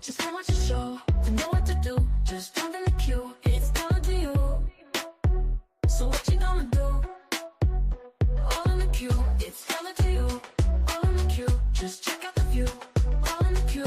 just come watch the show. To know what to do, just jump in the queue. It's up to you. So what you gonna do? All in the queue, it's hella to you. All in the queue, just check out the view. All in the queue.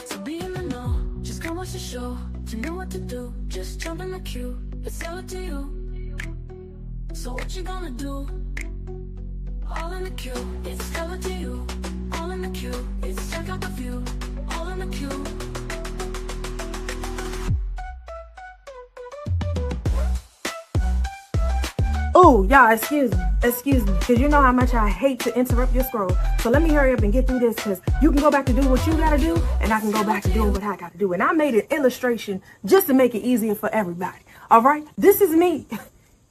So be in the know, just come watch the show. To know what to do, just jump in the queue. It's up to you. So what you gonna do? All in the queue, it's hella to you. All in the queue, it's check out the view. All in the queue. Oh, y'all, excuse me, because you know how much I hate to interrupt your scroll. So let me hurry up and get through this, because you can go back to do what you gotta do, and I can go back to doing what I gotta do. And I made an illustration just to make it easier for everybody. All right, this is me,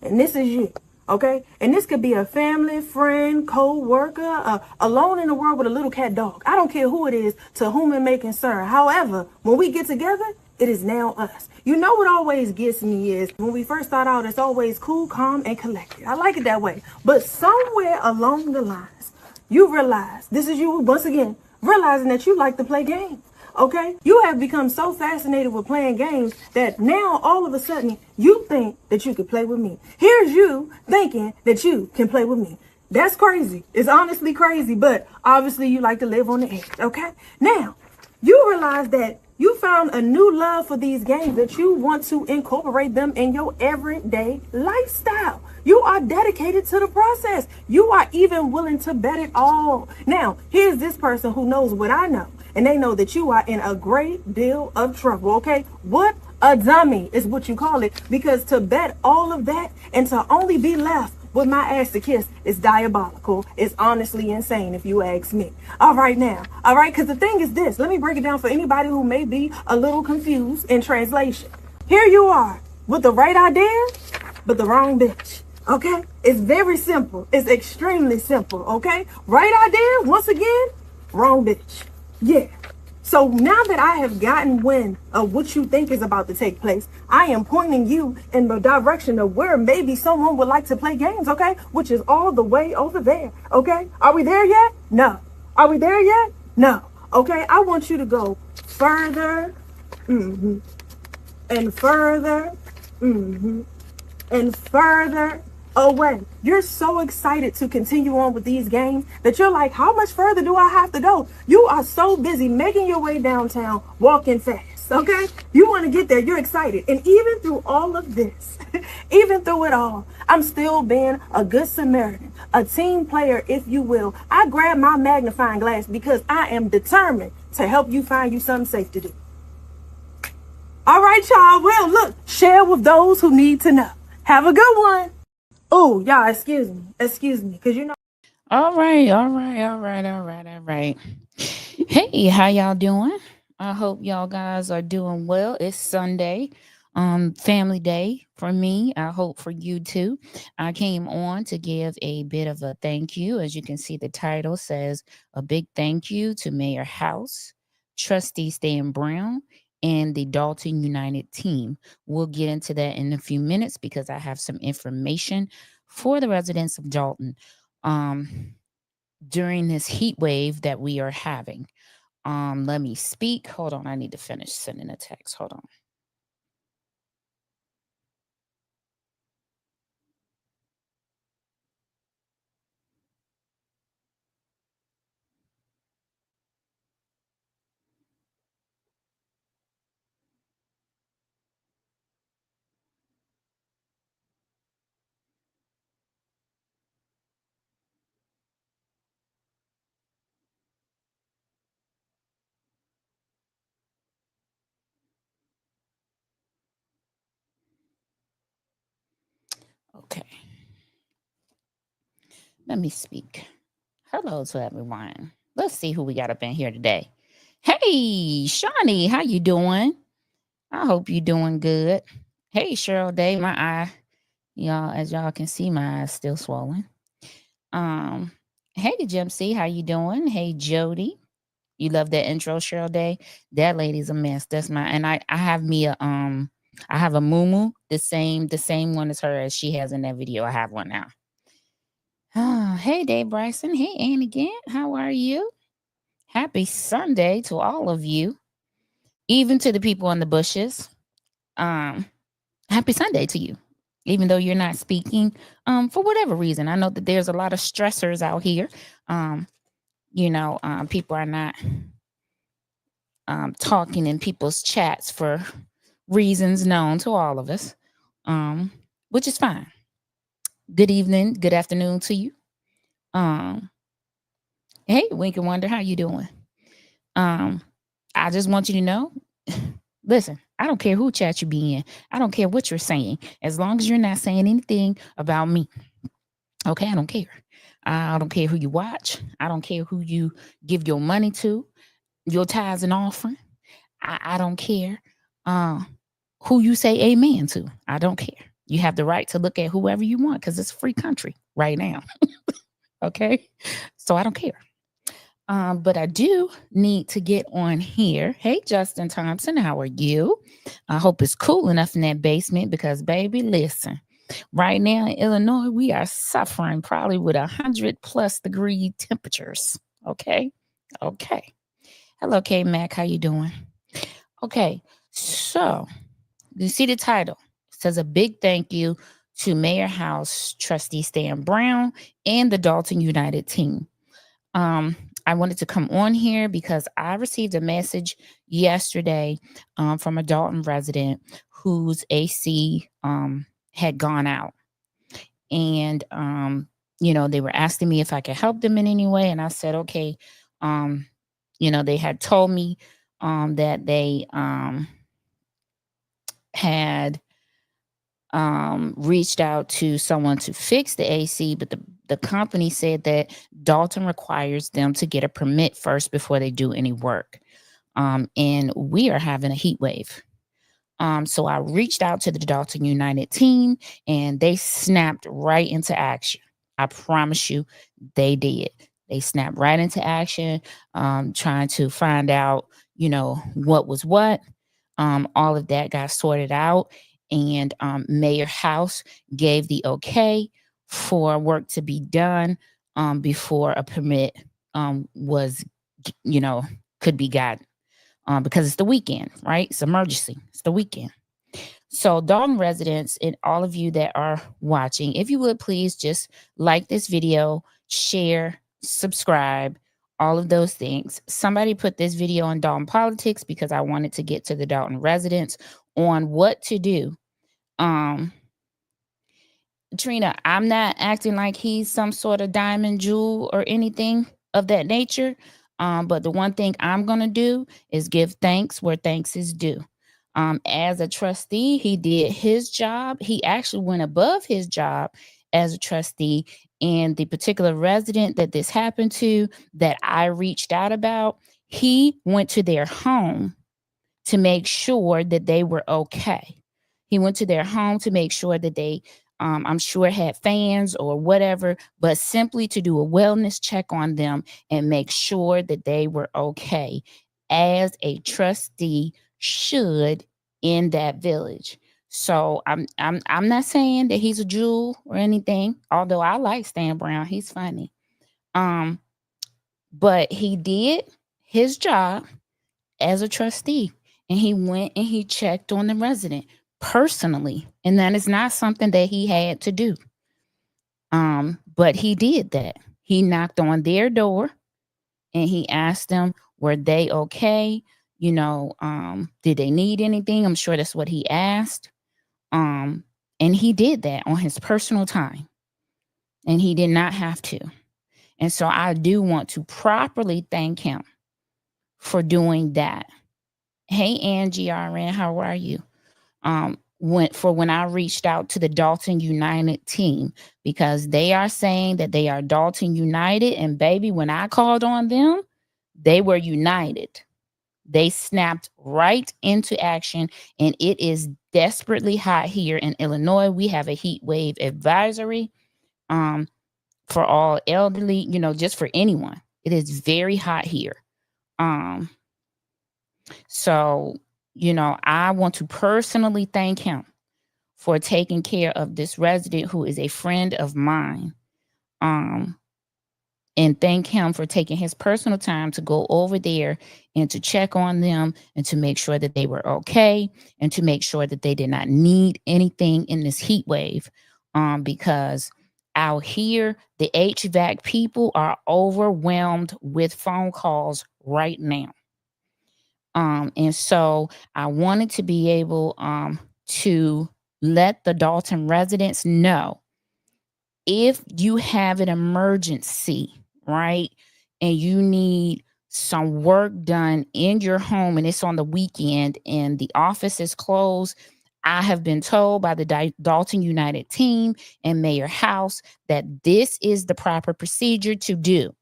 and this is you. Okay, and this could be a family, friend, co-worker, alone in the world with a little cat dog. I don't care who it is, to whom it may concern. However, when we get together, it is now us. You know what always gets me is when we first start out, it's always cool, calm, and collected. I like it that way. But somewhere along the lines, you realize, this is you once again, realizing that you like to play games. Okay, you have become so fascinated with playing games that now all of a sudden you think that you could play with me. Here's you thinking that you can play with me. That's crazy. It's honestly crazy, but obviously you like to live on the edge. Okay, now you realize that you found a new love for these games, that you want to incorporate them in your everyday lifestyle. You are dedicated to the process. You are even willing to bet it all. Now, here's this person who knows what I know, and they know that you are in a great deal of trouble, okay? What a dummy is what you call it, because to bet all of that and to only be left with my ass to kiss is diabolical. It's honestly insane if you ask me. All right now. All right, because the thing is this. Let me break it down for anybody who may be a little confused in translation. Here you are with the right idea, but the wrong bitch. Okay? It's very simple. It's extremely simple. Okay? Right idea, once again, wrong bitch. Yeah. So now that I have gotten wind of what you think is about to take place, I am pointing you in the direction of where maybe someone would like to play games, okay? Which is all the way over there, okay? Are we there yet? No. Are we there yet? No. Okay, I want you to go further, and further, and further away. You're so excited to continue on with these games that you're like, how much further do I have to go? You are so busy making your way downtown, walking fast, okay? You want to get there, you're excited. And even through all of this, even through it all, I'm still being a good Samaritan, a team player, if you will. I grab my magnifying glass because I am determined to help you find you something safe to do. All right, y'all. Well, look, share with those who need to know. Have a good one. Oh, y'all, excuse me, because you know. All right. Hey, how y'all doing? I hope y'all guys are doing well. It's Sunday, family day for me. I hope for you too. I came on to give a bit of a thank you. As you can see, the title says a big thank you to Mayor House, Trustee Stan Brown, and the Dalton United team. We'll get into that in a few minutes because I have some information for the residents of Dalton during this heat wave that we are having. Let me speak. Hold on. I need to finish sending a text. Hold on. Okay. Let me speak. Hello to everyone. Let's see who we got up in here today. Hey, Shawnee, how you doing? I hope you're doing good. Hey, Cheryl Day, my eye Y'all, as y'all can see, my eyes still swollen. Um, hey, Jim C, how you doing? Hey, Jody. You love that intro, Cheryl Day? That lady's a mess. That's my and I have me a I have a Mumu, the same one as her as she has in that video. I have one now. Hey Dave Bryson. Hey Ann again. How are you? Happy Sunday to all of you. Even to the people in the bushes. Um, happy Sunday to you. Even though you're not speaking, for whatever reason. I know that there's a lot of stressors out here. Um, people are not talking in people's chats for reasons known to all of us, which is fine. Good evening, good afternoon to you. Um, hey, Wink and Wonder, how you doing? I just want you to know, listen, I don't care who chat you be in. I don't care what you're saying, as long as you're not saying anything about me. Okay, I don't care. I don't care who you watch. I don't care who you give your money to, your tithes and offering. I don't care who you say amen to. I don't care. You have the right to look at whoever you want because it's a free country right now. Okay. So I don't care. But I do need to get on here. Hey, Justin Thompson, how are you? I hope it's cool enough in that basement because, baby, listen, right now in Illinois, we are suffering probably with 100+ degree temperatures. Okay. Okay. Hello, K Mac. How you doing? Okay. So you see the title. It says a big thank you to Mayor House Trustee Stan Brown and the Dalton United team. I wanted to come on here because I received a message yesterday from a Dalton resident whose AC had gone out. And, they were asking me if I could help them in any way. And I said, okay. They had told me that they had reached out to someone to fix the AC, but the company said that Dalton requires them to get a permit first before they do any work. And we are having a heat wave. So I reached out to the Dalton United team and they snapped right into action. I promise you they did. They snapped right into action, trying to find out, what was what. All of that got sorted out. And Mayor House gave the okay for work to be done before a permit was, could be gotten. Because it's the weekend, right? It's emergency. It's the weekend. So Dalton residents and all of you that are watching, if you would please just like this video, share, subscribe, all of those things. Somebody put this video on Dalton Politics because I wanted to get to the Dalton residents on what to do. Trina, I'm not acting like he's some sort of diamond jewel or anything of that nature. But the one thing I'm going to do is give thanks where thanks is due. As a trustee, he did his job. He actually went above his job as a trustee. And the particular resident that this happened to, that I reached out about, he went to their home to make sure that they were okay. He went to their home to make sure that they, I'm sure, had fans or whatever, but simply to do a wellness check on them and make sure that they were okay, as a trustee should in that village. So I'm not saying that he's a jewel or anything, although I like Stan Brown. He's funny. But he did his job as a trustee, and he went and he checked on the resident personally, and that is not something that he had to do. But he did that. He knocked on their door and he asked them, were they okay? Did they need anything? I'm sure that's what he asked. And he did that on his personal time, and he did not have to. And so I do want to properly thank him for doing that. Hey, Angie RN, how are you? When I reached out to the Dalton United team, because they are saying that they are Dalton United, and baby, when I called on them, they were united. They snapped right into action, and it is desperately hot here in Illinois. We have a heat wave advisory for all elderly, just for anyone. It is very hot here. So, I want to personally thank him for taking care of this resident who is a friend of mine. And thank him for taking his personal time to go over there and to check on them and to make sure that they were okay and to make sure that they did not need anything in this heat wave. Because out here, the HVAC people are overwhelmed with phone calls right now. And so I wanted to be able to let the Dalton residents know, if you have an emergency, right, and you need some work done in your home and it's on the weekend and the office is closed, I have been told by the Dalton United team and Mayor House that this is the proper procedure to do.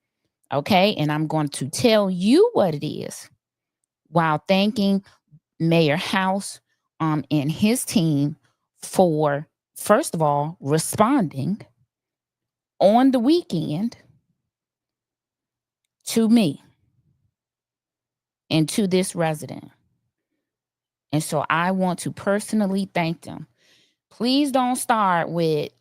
Okay. And I'm going to tell you what it is while thanking Mayor House and his team for, first of all, responding on the weekend to me and to this resident. And so I want to personally thank them. Please don't start with,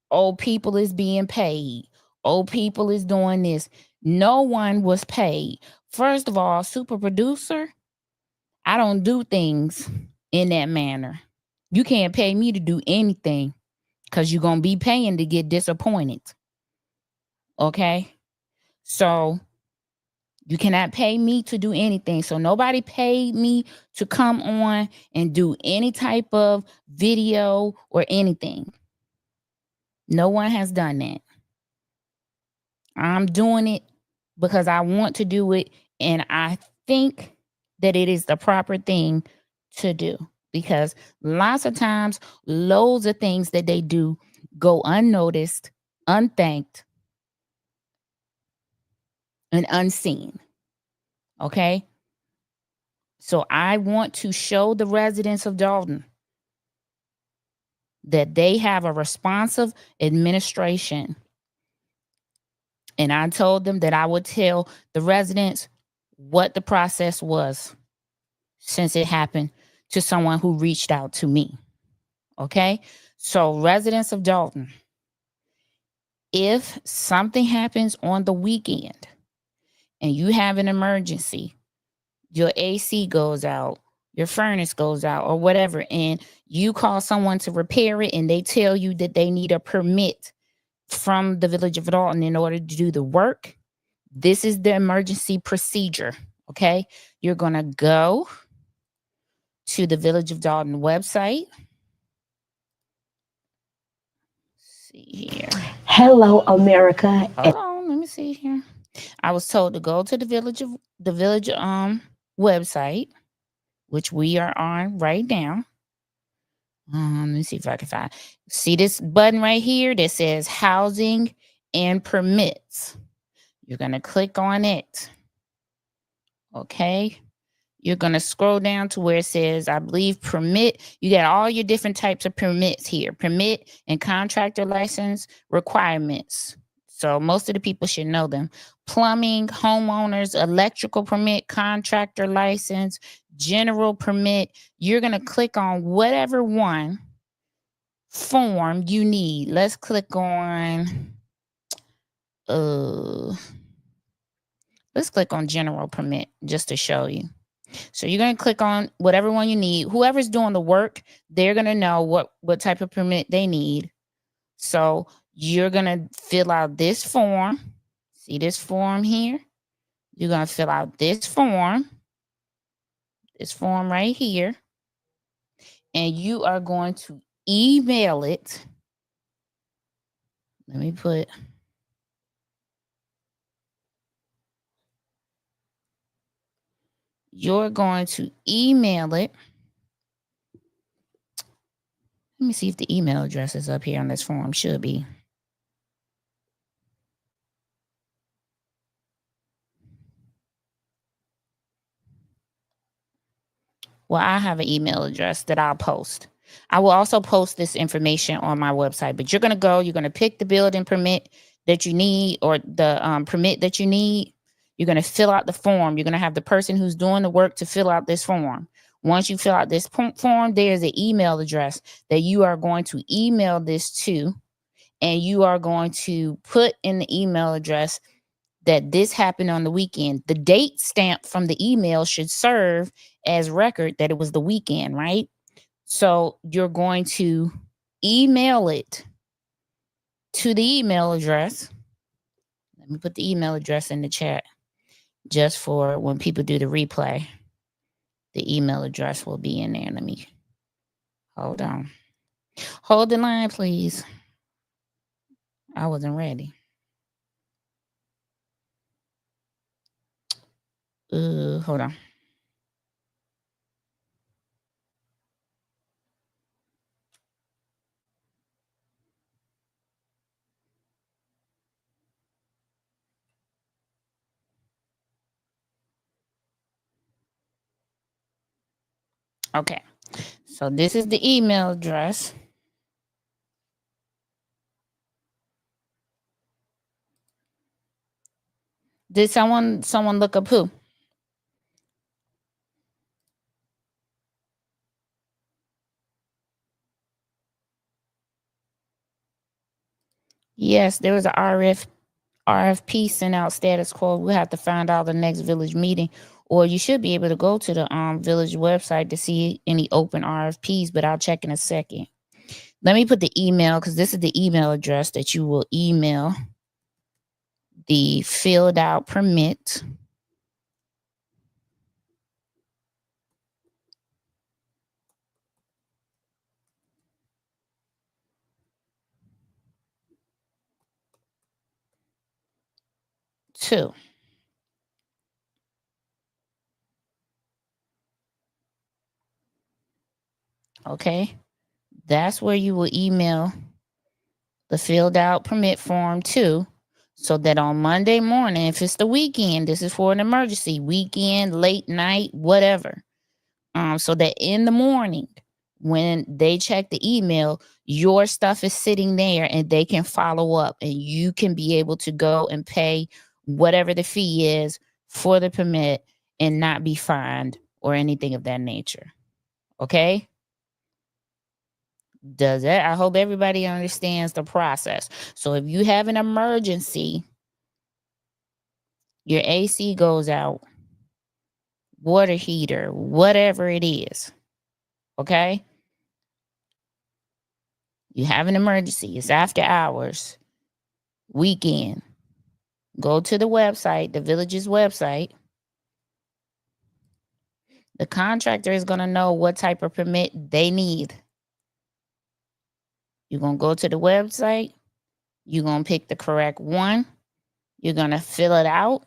oh, people is being paid. Oh, people is doing this. No one was paid. First of all, super producer, I don't do things in that manner. You can't pay me to do anything because you're going to be paying to get disappointed. Okay? So you cannot pay me to do anything. So nobody paid me to come on and do any type of video or anything. No one has done that. I'm doing it because I want to do it, and I think that it is the proper thing to do, because lots of times loads of things that they do go unnoticed, unthanked, and unseen. Okay? So I want to show the residents of Dalton that they have a responsive administration. And I told them that I would tell the residents what the process was since it happened to someone who reached out to me. Okay? So residents of Dalton, if something happens on the weekend and you have an emergency, your AC goes out, your furnace goes out, or whatever, and you call someone to repair it and they tell you that they need a permit from the Village of Dalton in order to do the work, this is the emergency procedure. Okay? You're going to go to the Village of Dalton website. Let's see here. Hello, America. Hold on, let me see here. I was told to go to the village website, which we are on right now. Let me see if I can find. See this button right here that says housing and permits. You're going to click on it. Okay. You're going to scroll down to where it says, I believe, permit. You got all your different types of permits here. Permit and contractor license requirements. So most of the people should know them. Plumbing, homeowners, electrical permit, contractor license, general permit. You're going to click on whatever one form you need. Let's click on let's click on general permit just to show you. So you're going to click on whatever one you need. Whoever's doing the work, they're going to know what type of permit they need. So you're going to fill out this form. See this form here? You're going to fill out this form right here. And you are going to email it. Let me put... You're going to email it. Let me see if the email address is up here on this form. Should be. Well, I have an email address that I'll post. I will also post this information on my website, but you're going to pick the building permit that you need, or the permit that you need. You're going to fill out the form. You're going to have the person who's doing the work to fill out this form. Once you fill out this form, there's an email address that you are going to email this to, and you are going to put in the email address that this happened on the weekend. The date stamp from the email should serve as record that it was the weekend, right? So you're going to email it to the email address. Let me put the email address in the chat just for when people do the replay. The email address will be in there. Let me hold on. Hold the line, please. I wasn't ready. Hold on. Okay. So this is the email address. Did someone look up who? Yes, there was a RFP sent out, status quo. We'll have to find out the next village meeting, or you should be able to go to the village website to see any open RFPs, but I'll check in a second. Let me put the email, because this is the email address that you will email the filled out permit to. Okay, that's where you will email the filled out permit form to, so that on Monday morning, if it's the weekend, this is for an emergency, weekend, late night, whatever. So that in the morning, when they check the email, your stuff is sitting there and they can follow up, and you can be able to go and pay whatever the fee is for the permit and not be fined or anything of that nature. Okay? Does that? I hope everybody understands the process. So if you have an emergency, your AC goes out, water heater, whatever it is, okay? You have an emergency, it's after hours, weekend. Go to the website, the village's website. The contractor is going to know what type of permit they need. You're going to go to the website. You're going to pick the correct one. You're going to fill it out.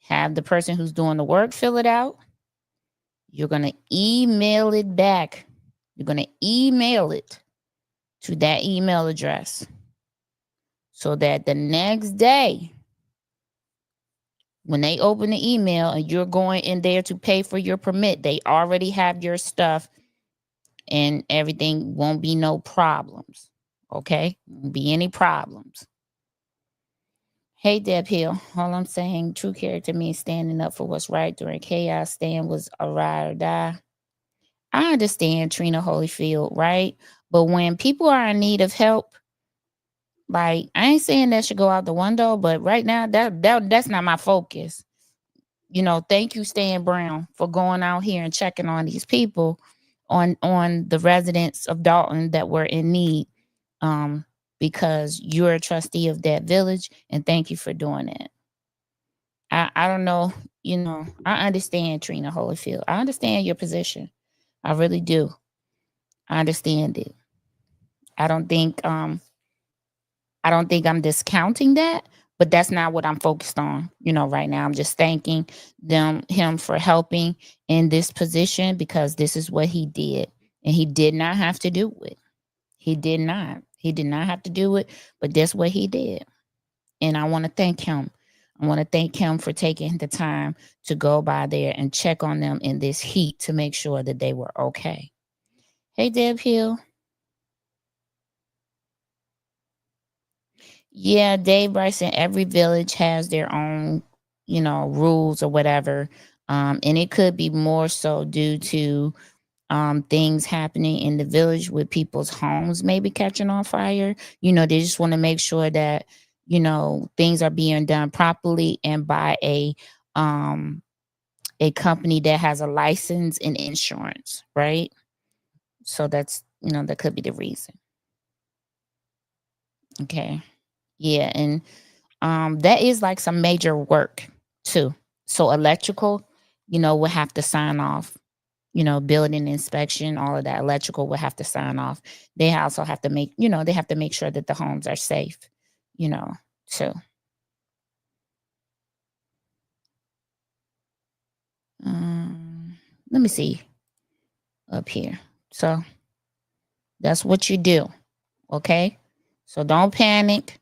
Have the person who's doing the work fill it out. You're going to email it back. You're going to email it to that email address, so that the next day, when they open the email and you're going in there to pay for your permit, they already have your stuff and everything. Won't be no problems. Okay? Won't be any problems. Hey, Deb Hill. All I'm saying, true character means standing up for what's right during chaos. Stan was a ride or die. I understand, Trina Holyfield, right? But when people are in need of help, like, I ain't saying that should go out the window, but right now that's not my focus. You know, thank you, Stan Brown, for going out here and checking on these people, on the residents of Dalton that were in need, because you're a trustee of that village, and thank you for doing it. I don't know, you know, I understand, Trina Holyfield. I understand your position. I really do. I understand it. I don't think I'm discounting that, but that's not what I'm focused on, you know, right now. I'm just thanking him for helping in this position, because this is what he did. And he did not have to do it. He did not have to do it, but that's what he did. And I want to thank him I want to thank him for taking the time to go by there and check on them in this heat to make sure that they were okay. Hey, Deb Hill. Yeah, Dave Bryson, every village has their own, rules or whatever. And it could be more so due to things happening in the village with people's homes maybe catching on fire. They just want to make sure that, things are being done properly and by a company that has a license and insurance, right? So that's, that could be the reason. Okay. Yeah. And that is like some major work too. So electrical, will have to sign off, building inspection, all of that electrical will have to sign off. They also have to make, they have to make sure that the homes are safe, too. Let me see up here. So that's what you do. Okay. So don't panic.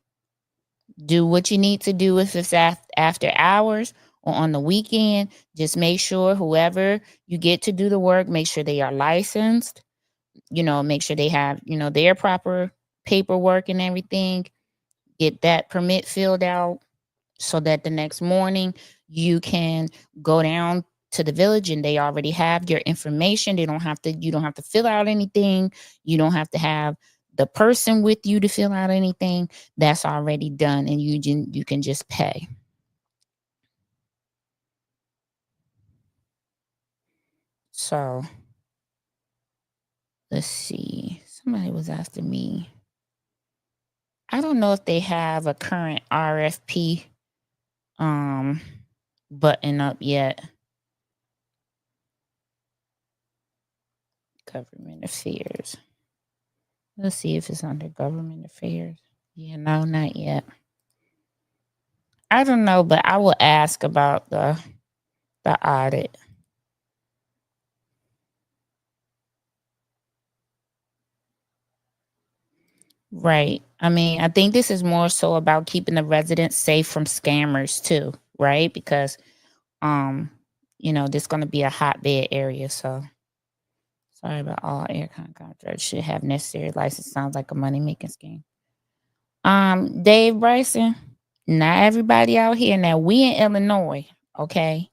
Do what you need to do if it's after hours or on the weekend. Just make sure whoever you get to do the work, make sure they are licensed, make sure they have, their proper paperwork and everything. Get that permit filled out so that the next morning you can go down to the village and they already have your information. You don't have to fill out anything. You don't have to have the person with you to fill out anything. That's already done, and you can just pay. So let's see. Somebody was asking me. I don't know if they have a current RFP button up yet. Government affairs. Let's see if it's under government affairs. Yeah, no, not yet. I don't know, but I will ask about the audit. Right. I mean, I think this is more so about keeping the residents safe from scammers too, right? Because this is going to be a hotbed area, so sorry about all aircon contractors should have necessary license. Sounds like a money making scheme. Dave Bryson, not everybody out here. Now we in Illinois, okay?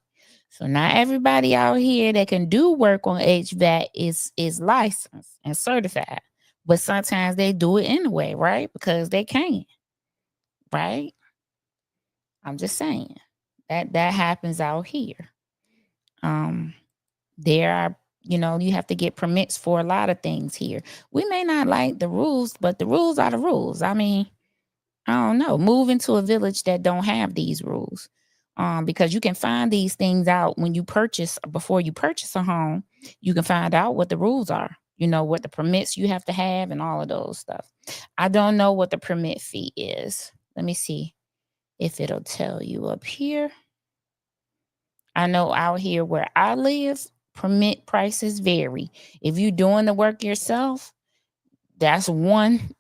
So not everybody out here that can do work on HVAC is licensed and certified. But sometimes they do it anyway, right? Because they can, right? I'm just saying that happens out here. There are, you have to get permits for a lot of things here. We may not like the rules, but the rules are the rules. I mean, I don't know. Move into a village that don't have these rules. Because you can find these things out when you before you purchase a home, you can find out what the rules are, what the permits you have to have and all of those stuff. I don't know what the permit fee is. Let me see if it'll tell you up here. I know out here where I live, permit prices vary. If you're doing the work yourself, that's one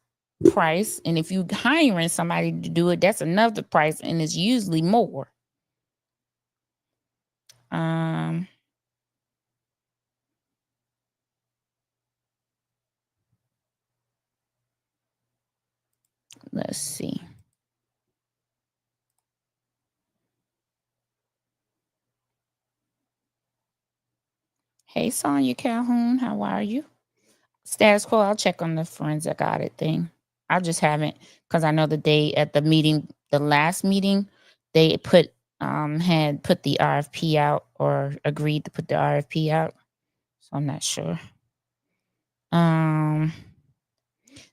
price. And if you're hiring somebody to do it, that's another price. And it's usually more. Let's see. Hey, Sonia Calhoun, how are you? Status quo, I'll check on the forensic audit thing. I just haven't, because I know the day at the meeting, the last meeting, they had put the RFP out or agreed to put the RFP out. So I'm not sure.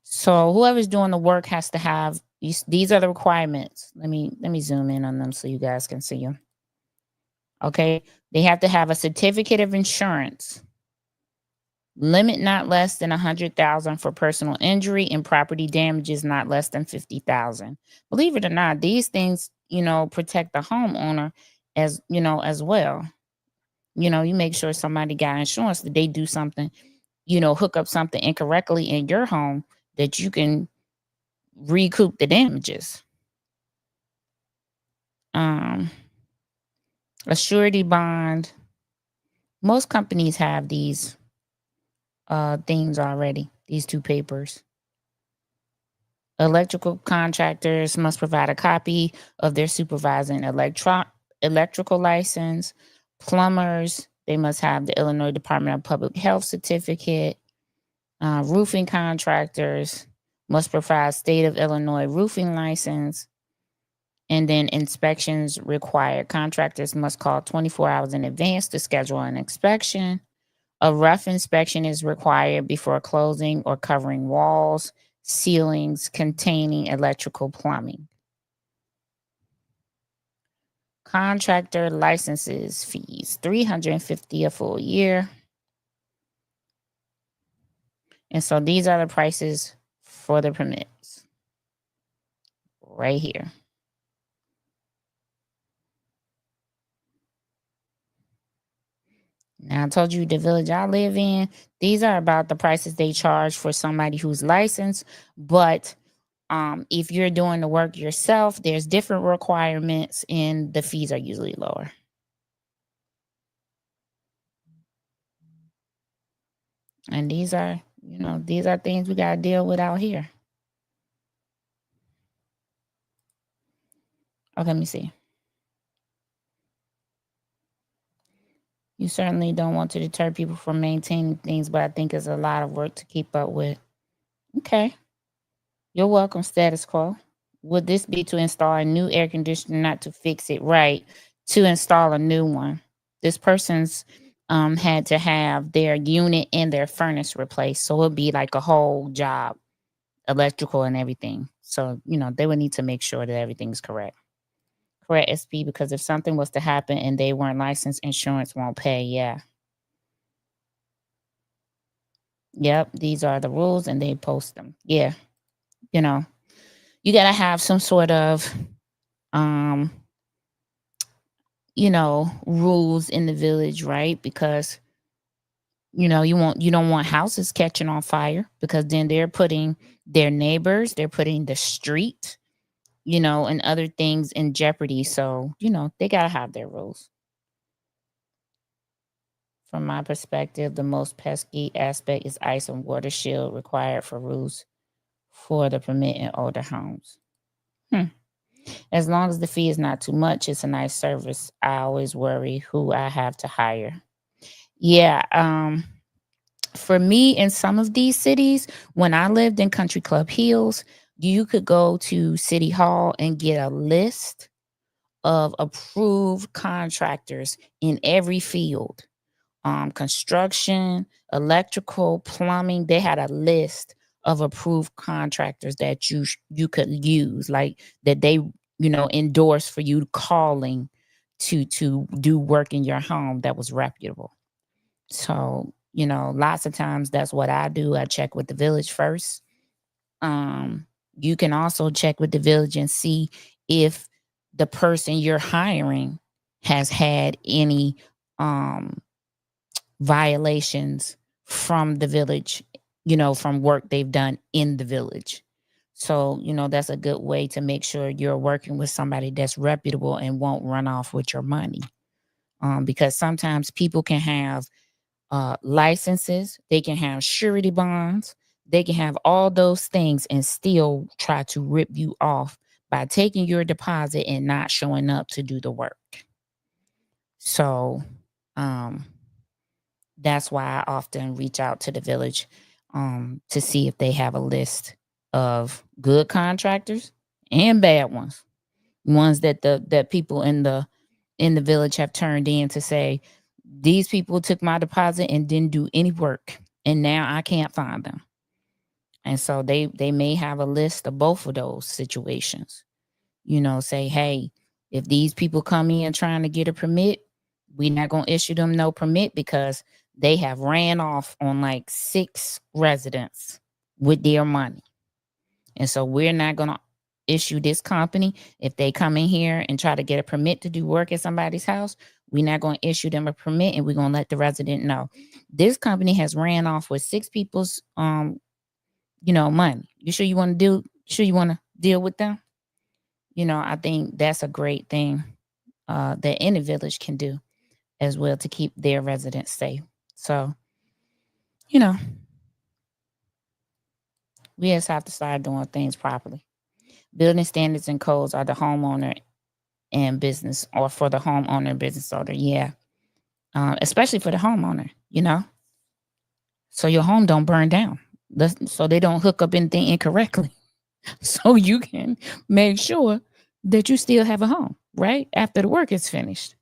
So whoever's doing the work has to have these are the requirements. Let me zoom in on them so you guys can see them. Okay, they have to have a certificate of insurance. Limit not less than 100,000 for personal injury and property damages not less than 50,000. Believe it or not, these things, protect the homeowner as well. You make sure somebody got insurance that they do something, hook up something incorrectly in your home that you can recoup the damages. A surety bond. Most companies have these things already, these two papers. Electrical contractors must provide a copy of their supervising electrical license. Plumbers, they must have the Illinois Department of Public Health certificate. Roofing contractors must provide state of Illinois roofing license. And then inspections required. Contractors must call 24 hours in advance to schedule an inspection. A rough inspection is required before closing or covering walls, ceilings containing electrical plumbing. Contractor licenses fees, $350 a full year. And so these are the prices for the permits right here. Now I told you the village I live in, these are about the prices they charge for somebody who's licensed. But if you're doing the work yourself, there's different requirements and the fees are usually lower. And these are, these are things we got to deal with out here. Okay, let me see. You certainly don't want to deter people from maintaining things, but I think it's a lot of work to keep up with. Okay. You're welcome, status quo. Would this be to install a new air conditioner, not to fix it? Right. To install a new one. This person's had to have their unit and their furnace replaced. So it'd be like a whole job, electrical and everything. So, they would need to make sure that everything's correct. Correct, SP, because if something was to happen and they weren't licensed, insurance won't pay. Yeah. Yep, these are the rules and they post them. Yeah. You got to have some sort of rules in the village, right? Because you don't want houses catching on fire, because then they're putting their neighbors, they're putting the street, and other things in jeopardy. So, they got to have their rules. From my perspective, the most pesky aspect is ice and water shield required for rules for the permit in older homes. As long as the fee is not too much, it's a nice service. I always worry who I have to hire. Yeah. For me, in some of these cities, when I lived in Country Club Hills, you could go to City Hall and get a list of approved contractors in every field. Construction, electrical, plumbing. They had a list of approved contractors that you could use, like that they endorse for you calling to do work in your home that was reputable. So lots of times that's what I do. I check with the village first. You can also check with the village and see if the person you're hiring has had any violations from the village, from work they've done in the village. So, that's a good way to make sure you're working with somebody that's reputable and won't run off with your money. Because sometimes people can have licenses, they can have surety bonds, they can have all those things and still try to rip you off by taking your deposit and not showing up to do the work. So, that's why I often reach out to the village to see if they have a list of good contractors and bad ones that people in the village have turned in to say, these people took my deposit and didn't do any work, and now I can't find them. And so they may have a list of both of those situations. Say, hey, if these people come in trying to get a permit, we're not going to issue them no permit because they have ran off on like 6 residents with their money. And so we're not going to issue this company. If they come in here and try to get a permit to do work at somebody's house, we're not going to issue them a permit, and we're going to let the resident know this company has ran off with 6 people's money. You sure you want to deal with them? I think that's a great thing that any village can do as well to keep their residents safe. So, you know, we just have to start doing things properly. Building standards and codes are the homeowner and business, or for the homeowner and business owner. Yeah. Especially for the homeowner, so your home don't burn down. So they don't hook up anything incorrectly. So you can make sure that you still have a home, right? After the work is finished.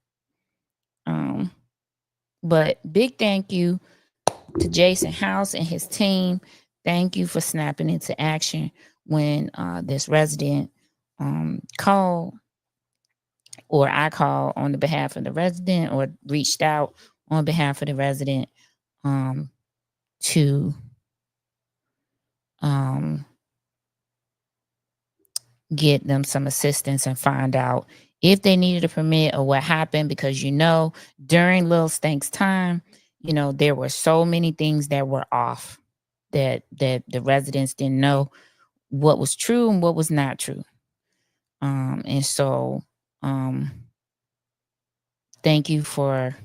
But big thank you to Jason House and his team. Thank you for snapping into action when this resident called, or I called on the behalf of the resident, or reached out on behalf of the resident to get them some assistance and find out if they needed a permit or what happened, because during Lil Stank's time, there were so many things that were off, that the residents didn't know what was true and what was not true. And so thank you for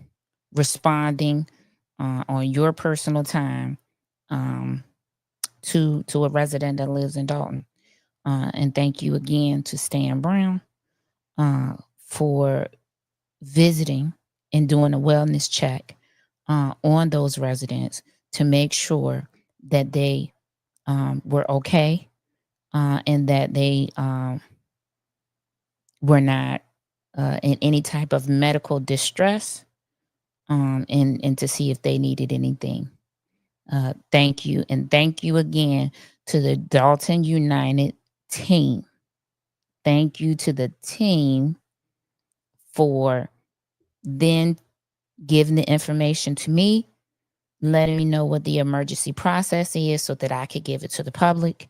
responding on your personal time to a resident that lives in Dalton. And thank you again to Stan Brown for visiting and doing a wellness check on those residents to make sure that they were okay, and that they were not in any type of medical distress, and to see if they needed anything. Thank you. And thank you again to the Dalton United team. Thank you to the team for then giving the information to me, letting me know what the emergency process is so that I could give it to the public,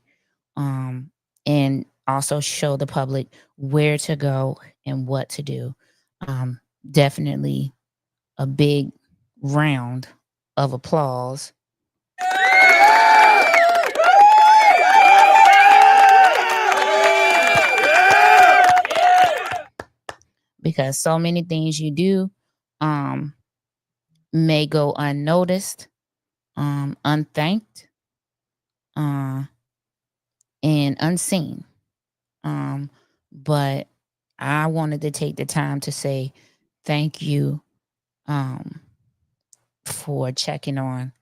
and also show the public where to go and what to do. Definitely a big round of applause. Because so many things you do may go unnoticed, unthanked, and unseen. But I wanted to take the time to say thank you for checking on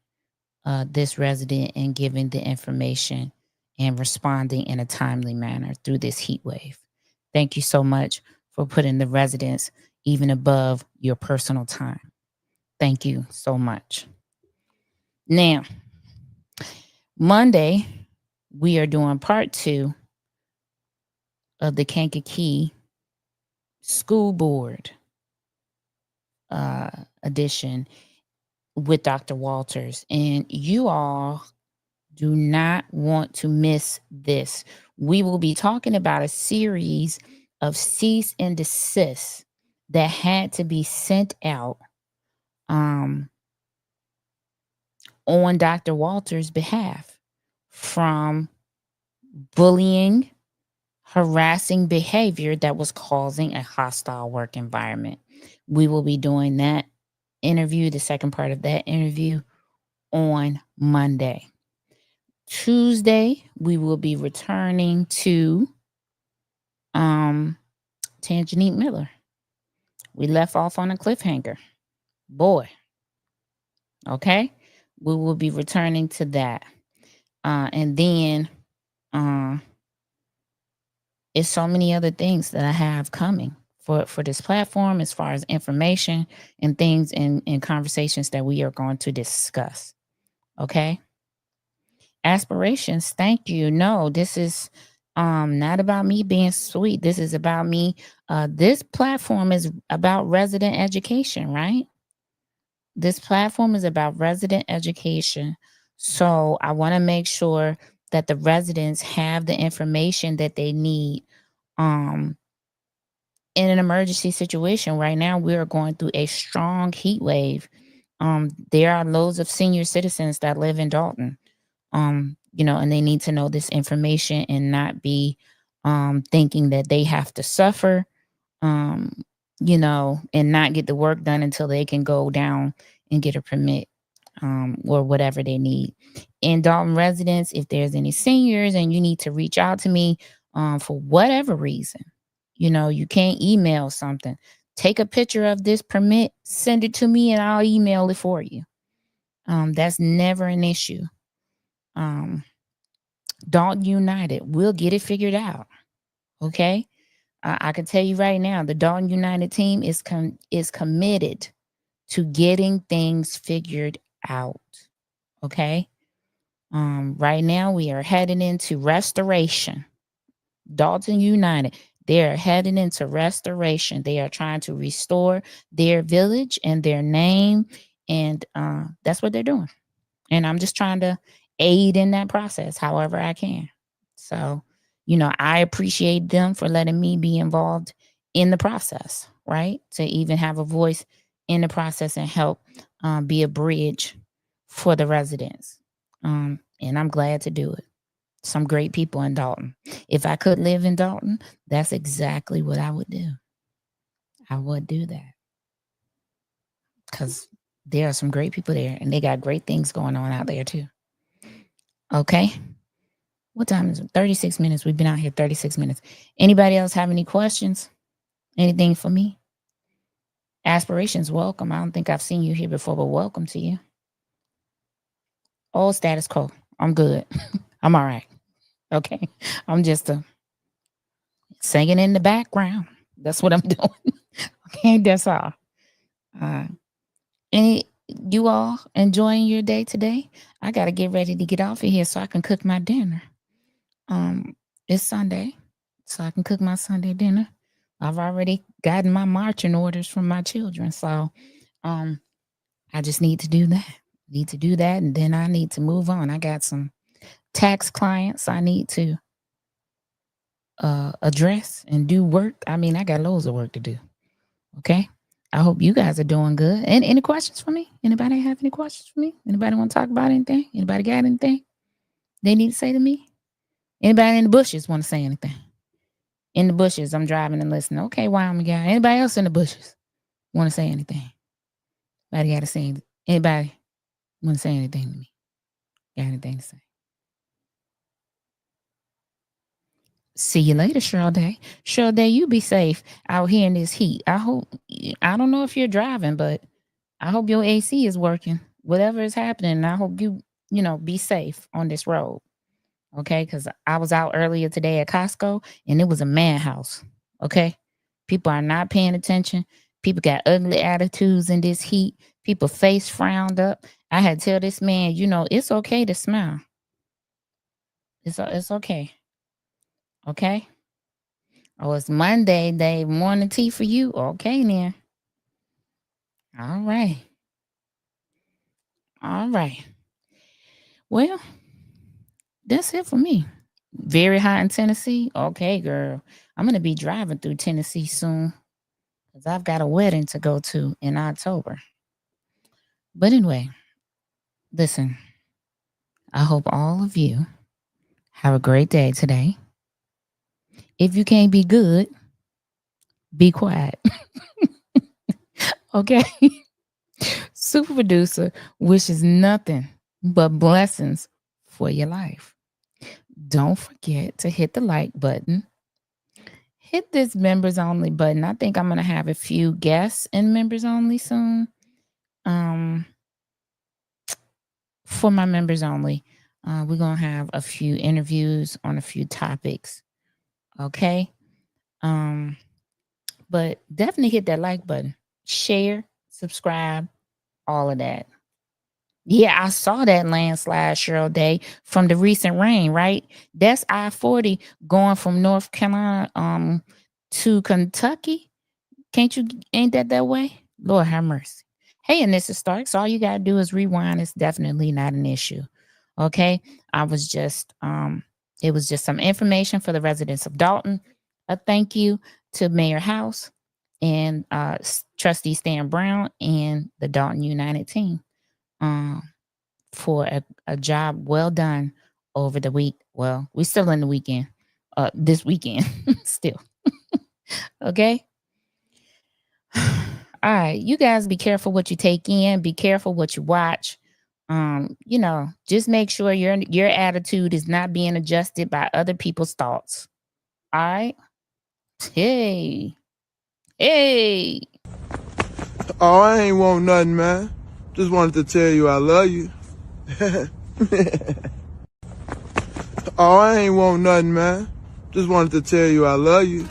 this resident and giving the information and responding in a timely manner through this heat wave. Thank you so much for putting the residents even above your personal time. Thank you so much. Now, Monday, we are doing part 2 of the Kankakee School Board edition with Dr. Walters. And you all do not want to miss this. We will be talking about a series of cease and desist that had to be sent out on Dr. Walters' behalf from bullying, harassing behavior that was causing a hostile work environment. We will be doing that interview, the second part of that interview, on Monday. Tuesday, we will be returning to Tanjanite Miller. We left off on a cliffhanger. Boy. Okay? We will be returning to that. And then it's so many other things that I have coming for this platform, as far as information and things and conversations that we are going to discuss. Okay? Aspirations, thank you. No, this is not about me being sweet. This is about me. This platform is about resident education, right? This platform is about resident education. So I want to make sure that the residents have the information that they need in an emergency situation. Right now, we are going through a strong heat wave. There are loads of senior citizens that live in Dalton, and they need to know this information and not be thinking that they have to suffer, and not get the work done until they can go down and get a permit, or whatever they need. In Dalton residents, if there's any seniors and you need to reach out to me for whatever reason, you can't email something. Take a picture of this permit, send it to me, and I'll email it for you. That's never an issue. Dalton United, we'll get it figured out. Okay. I can tell you right now, the Dalton United team is committed to getting things figured out. Okay. Right now we are heading into restoration. Dalton United, they are heading into restoration. They are trying to restore their village and their name, and that's what they're doing. And I'm just trying to aid in that process however I can. So, I appreciate them for letting me be involved in the process, right? To even have a voice in the process and help be a bridge for the residents. And I'm glad to do it. Some great people in Dalton. If I could live in Dalton, that's exactly what I would do. I would do that. Because there are some great people there, and they got great things going on out there too. Okay. What time is it? 36 minutes. We've been out here 36 minutes. Anybody else have any questions? Anything for me? Aspirations, welcome. I don't think I've seen you here before, but welcome to you. All status quo. I'm good. I'm all right. Okay. I'm just singing in the background. That's what I'm doing. Okay, that's all. Any you all enjoying your day today? I gotta get ready to get off of here so I can cook my dinner. It's Sunday, so I can cook my Sunday dinner. I've already gotten my marching orders from my children, so I just need to do that. And then I need to move on. I got some tax clients I need to address and do work. I mean, I got loads of work to do. Okay. I hope you guys are doing good. And any questions for me? Anybody have any questions for me? Anybody want to talk about anything? Anybody got anything they need to say to me? Anybody in the bushes want to say anything? In the bushes, I'm driving and listening. Okay, Wyoming guy. Anybody else in the bushes want to say anything? Anybody got to say? Anybody want to say anything to me? Got anything to say? See you later, Cheryl Day. Cheryl Day, you be safe out here in this heat. I don't know if you're driving, but I hope your AC is working. Whatever is happening, I hope you be safe on this road. Okay, because I was out earlier today at Costco and it was a madhouse. Okay, people are not paying attention. People got ugly attitudes in this heat. People face frowned up. I had to tell this man, it's okay to smile. It's okay. Okay. Oh, it's Monday, day morning tea for you. Okay, then. All right. All right. Well, that's it for me. Very hot in Tennessee. Okay, girl. I'm going to be driving through Tennessee soon because I've got a wedding to go to in October. But anyway, listen, I hope all of you have a great day today. If you can't be good, be quiet. Okay? Super producer wishes nothing but blessings for your life. Don't forget to hit the like button. Hit this members only button. I think I'm going to have a few guests in members only soon. For my members only, we're going to have a few interviews on a few topics. Okay. But definitely hit that like button, share, subscribe, all of that. Yeah, I saw that landslide, Cheryl Day, from the recent rain, right? That's I-40 going from North Carolina to Kentucky. Ain't that way? Lord have mercy. Hey, and this is Starks. All you gotta do is rewind. It's definitely not an issue. Okay. I was just it was just some information for the residents of Dalton. A thank you to Mayor House and Trustee Stan Brown and the Dalton United team for a job well done over the week. Well, we're still in the weekend. this weekend still. Okay. All right, you guys be careful what you take in, be careful what you watch. Just make sure your attitude is not being adjusted by other people's thoughts. All right. Hey. Oh, I ain't want nothing, man. Just wanted to tell you I love you. Oh, I ain't want nothing, man. Just wanted to tell you I love you.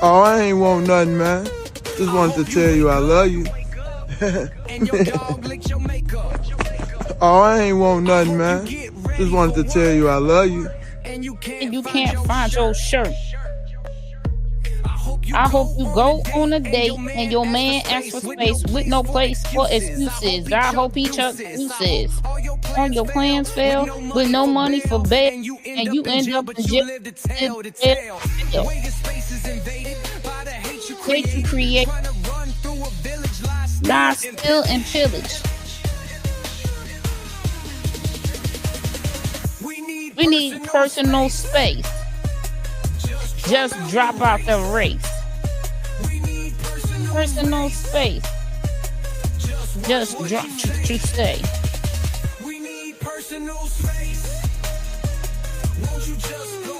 Oh, I ain't want nothing, man. Just wanted to tell you I love you. Oh, I ain't want nothing, man. Just wanted to tell you I love you. And you can't find your shirt. I hope you go on a date and your man asks for space with no place for excuses. I hope he chucks excuses. All your plans fail with no money for bail, and you end up in jail. Hate you create, lie, steal, and pillage. We need personal space. Just drop out the race. Personal space. Just drop to stay. We need personal space. Won't you just go